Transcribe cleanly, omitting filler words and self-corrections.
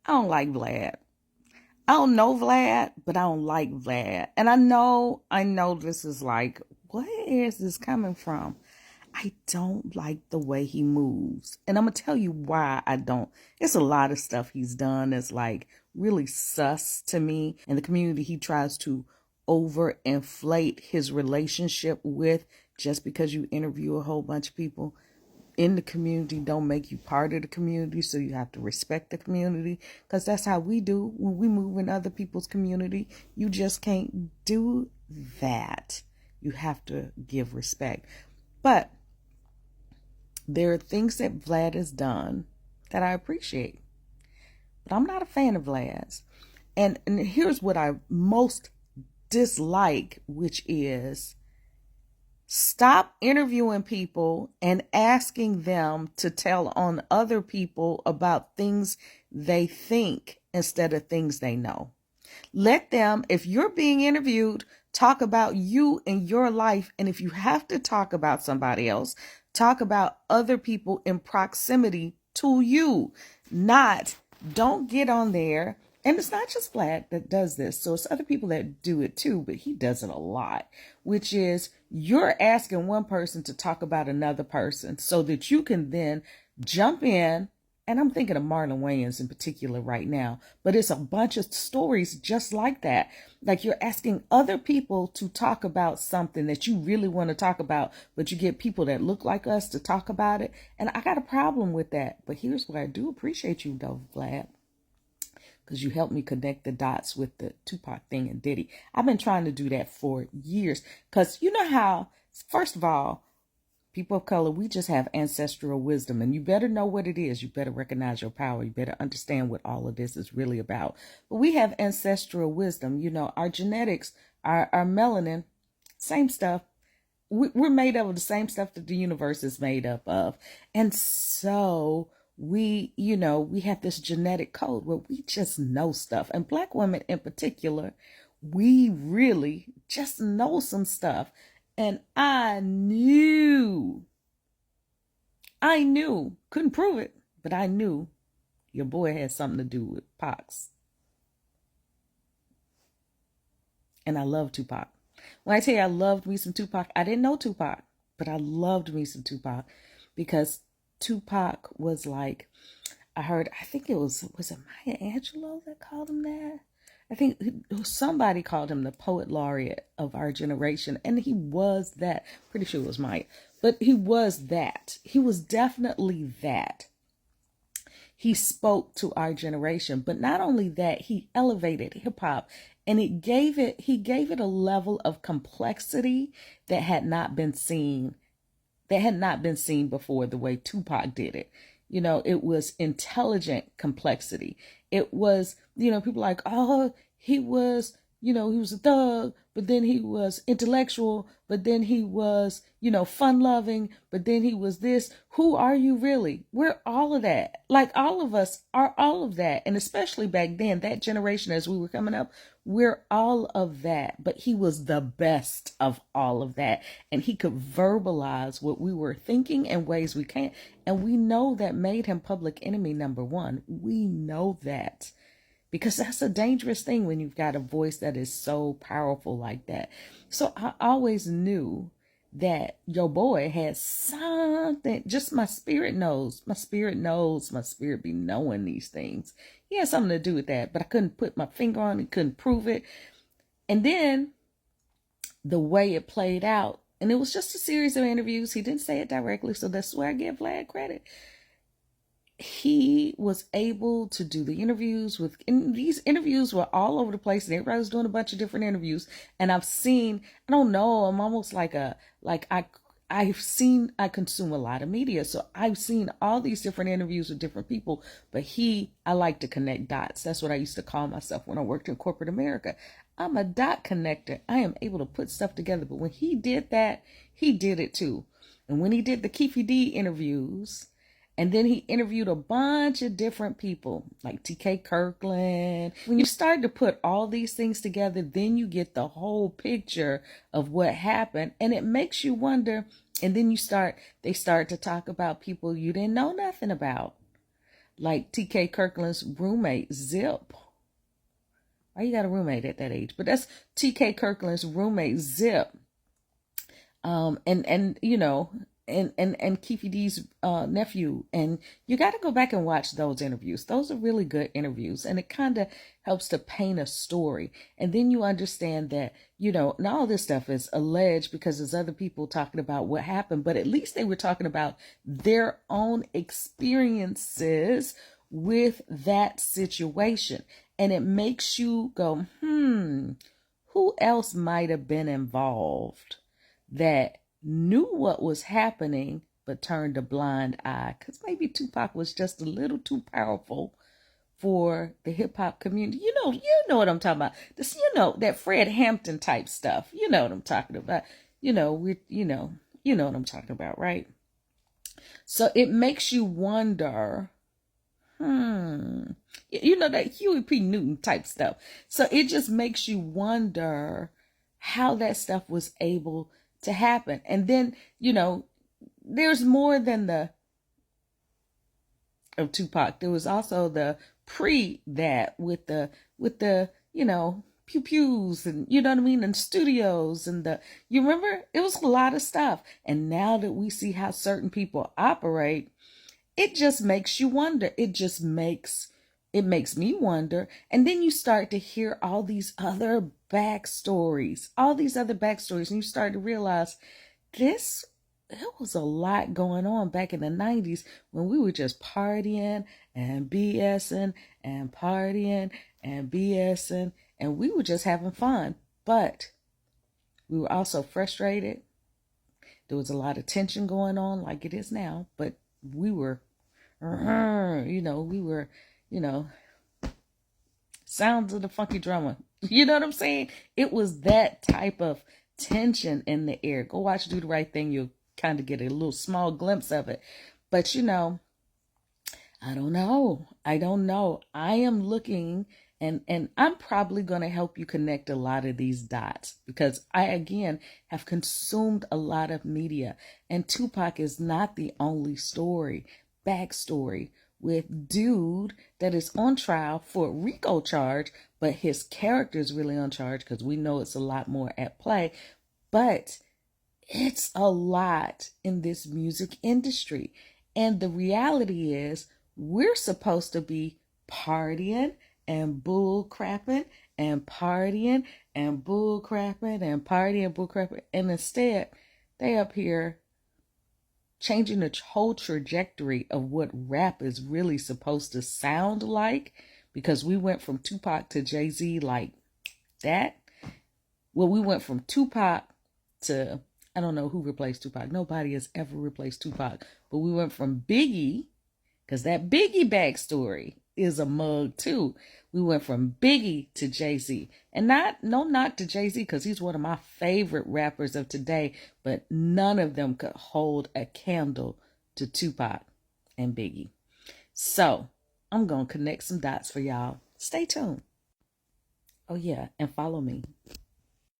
I don't like Vlad. I don't know Vlad, but I don't like Vlad. And I know this is like, where is this coming from? I don't like the way he moves. And I'm going to tell you why I don't. It's a lot of stuff he's done that's like really sus to me. And the community he tries to overinflate his relationship with just because you interview a whole bunch of people in the community don't make you part of the community, so you have to respect the community, because that's how we do when we move in other people's community. You just can't do that. You have to give respect. But there are things that Vlad has done that I appreciate, but I'm not a fan of Vlad's. And here's what I most dislike, which is stop interviewing people and asking them to tell on other people about things they think instead of things they know. Let them, if you're being interviewed, talk about you and your life. And if you have to talk about somebody else, talk about other people in proximity to you. Not, don't get on there. And it's not just Vlad that does this. So it's other people that do it too, but he does it a lot, which is you're asking one person to talk about another person so that you can then jump in. And I'm thinking of Marlon Wayans in particular right now, but it's a bunch of stories just like that. Like you're asking other people to talk about something that you really want to talk about, but you get people that look like us to talk about it. And I got a problem with that. But here's what I do appreciate you though, Vlad, because you helped me connect the dots with the Tupac thing and Diddy. I've been trying to do that for years because you know how, first of all, people of color, we just have ancestral wisdom, and you better know what it is. You better recognize your power. You better understand what all of this is really about. But we have ancestral wisdom. You know, our genetics, our melanin, same stuff. We're made up of the same stuff that the universe is made up of. And so we have this genetic code where we just know stuff. And Black women in particular, we really just know some stuff. And I knew, couldn't prove it, but I knew your boy had something to do with Pox. And I love Tupac. When I tell you I loved me some Tupac, I didn't know Tupac, but I loved me some Tupac because Tupac was like, I think was it Maya Angelou that called him that? I think somebody called him the poet laureate of our generation. And he was that. Pretty sure it was Maya. But he was that. He was definitely that. He spoke to our generation. But not only that, he elevated hip hop. And he gave it a level of complexity that had not been seen. That had not been seen before the way Tupac did it. You know, it was intelligent complexity. It was, people like, oh, he was a thug, but then he was intellectual, but then he was, fun loving, but then he was this. Who are you really? We're all of that. Like all of us are all of that. And especially back then, that generation as we were coming up, we're all of that. But he was the best of all of that. And he could verbalize what we were thinking in ways we can't. And we know that made him public enemy #1. We know that. Because that's a dangerous thing when you've got a voice that is so powerful like that. So I always knew that your boy had something, just my spirit knows. My spirit be knowing these things. He had something to do with that, but I couldn't put my finger on it, couldn't prove it. And then the way it played out, and it was just a series of interviews. He didn't say it directly, so that's where I give Vlad credit. He was able to do the interviews and these interviews were all over the place and everybody was doing a bunch of different interviews. And I've seen, I don't know, I'm almost I consume a lot of media. So I've seen all these different interviews with different people, but I like to connect dots. That's what I used to call myself when I worked in corporate America. I'm a dot connector. I am able to put stuff together. But when he did that, he did it too. And when he did the Keefe D interviews, and then he interviewed a bunch of different people like T.K. Kirkland. When you start to put all these things together, then you get the whole picture of what happened. And it makes you wonder. And then they start to talk about people you didn't know nothing about. like T.K. Kirkland's roommate, Zip. Why you got a roommate at that age? But that's T.K. Kirkland's roommate, Zip. And you know, and Keefe D's nephew. And you got to go back and watch those interviews. Those are really good interviews, and it kind of helps to paint a story. And then you understand that, you know, and all this stuff is alleged because there's other people talking about what happened, but at least they were talking about their own experiences with that situation. And it makes you go, who else might have been involved that knew what was happening but turned a blind eye? Because maybe Tupac was just a little too powerful for the hip hop community. You know what I'm talking about. This, that Fred Hampton type stuff. You know what I'm talking about. You know what I'm talking about, right? So it makes you wonder, that Huey P. Newton type stuff. So it just makes you wonder how that stuff was able to happen. And then, there's more than of Tupac. There was also the pre that with the pew pews and you know what I mean, and studios and you remember, it was a lot of stuff. And now that we see how certain people operate, it just makes you wonder. It makes me wonder. And then you start to hear all these other backstories, and you start to realize there was a lot going on back in the 90s when we were just partying and BSing and partying and BSing, and we were just having fun. But we were also frustrated. There was a lot of tension going on like it is now, but we were, sounds of the funky drummer. You know what I'm saying? It was that type of tension in the air. Go watch Do the Right Thing. You'll kind of get a little small glimpse of it. But, I don't know. I am looking, and I'm probably going to help you connect a lot of these dots because I, again, have consumed a lot of media. And Tupac is not the only backstory with dude that is on trial for a RICO charge, but his character is really on charge because we know it's a lot more at play. But it's a lot in this music industry. And the reality is we're supposed to be partying and bull crapping and partying and bull crapping and partying and bull crapping. And instead, they up here changing the whole trajectory of what rap is really supposed to sound like, because we went from Tupac to Jay-Z like that. Well, we went from Tupac to, I don't know who replaced Tupac. Nobody has ever replaced Tupac. But we went from Biggie, because that Biggie backstory is a mug too. We went from Biggie to Jay-Z. And no knock to Jay-Z, because he's one of my favorite rappers of today, but none of them could hold a candle to Tupac and Biggie. So I'm going to connect some dots for y'all. Stay tuned. Oh yeah, and follow me.